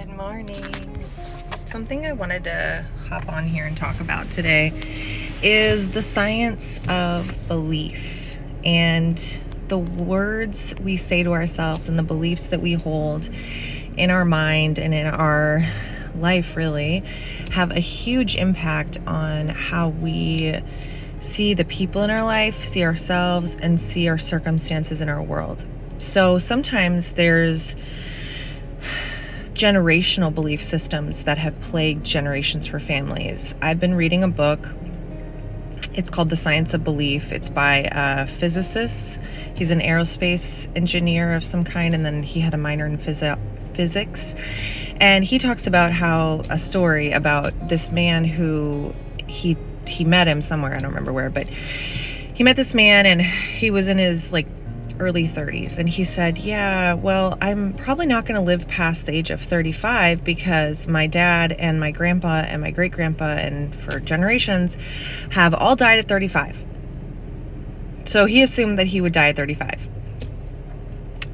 Good morning. Something I wanted to hop on here and talk about today is the science of belief and the words we say to ourselves and the beliefs that we hold in our mind and in our life really have a huge impact on how we see the people in our life, see ourselves, and see our circumstances in our world. So sometimes there's generational belief systems that have plagued generations for families. I've been reading a book. It's called The Science of Belief. It's by a physicist. He's an aerospace engineer of some kind, and then he had a minor in physics. And he talks about how a story about this man who he met him somewhere, I don't remember where, but he met this man and he was in his early 30s, and he said, yeah, well, I'm probably not going to live past the age of 35 because my dad and my grandpa and my great-grandpa and for generations have all died at 35. So he assumed that he would die at 35.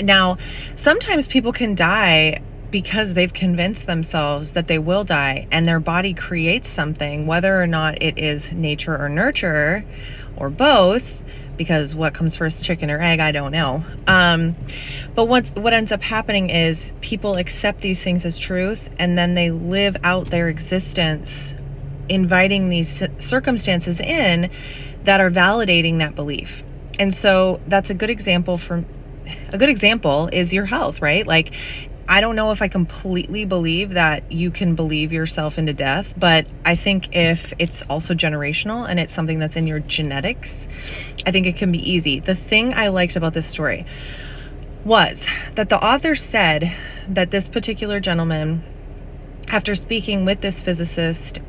Now, sometimes people can die because they've convinced themselves that they will die, and their body creates something, whether or not it is nature or nurture or both, because what comes first, chicken or egg, I don't know. But what ends up happening is people accept these things as truth, and then they live out their existence inviting these circumstances in that are validating that belief. And so that's a good example is your health, right? I don't know if I completely believe that you can believe yourself into death, but I think if it's also generational and it's something that's in your genetics, I think it can be easy. The thing I liked about this story was that the author said that this particular gentleman, after speaking with this physicist,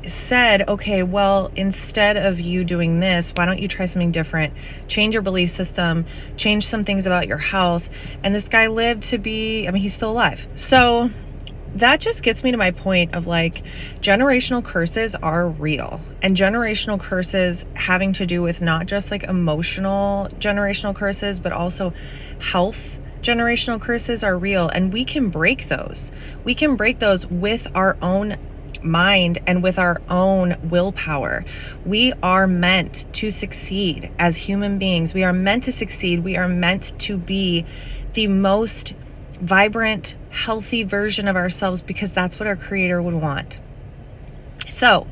said, okay, well, instead of you doing this, why don't you try something different? Change your belief system, change some things about your health. And this guy lived to be, he's still alive. So that just gets me to my point of generational curses are real, and generational curses having to do with not just emotional generational curses, but also health generational curses are real. And we can break those. We can break those with our own mind and with our own willpower. We are meant to succeed as human beings. We are meant to succeed. We are meant to be the most vibrant, healthy version of ourselves because that's what our Creator would want. So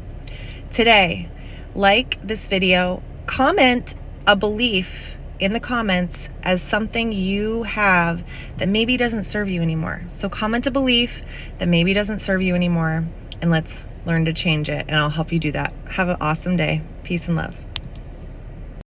today, like this video, comment a belief in the comments as something you have that maybe doesn't serve you anymore. So comment a belief that maybe doesn't serve you anymore, and let's learn to change it, and I'll help you do that. Have an awesome day. Peace and love.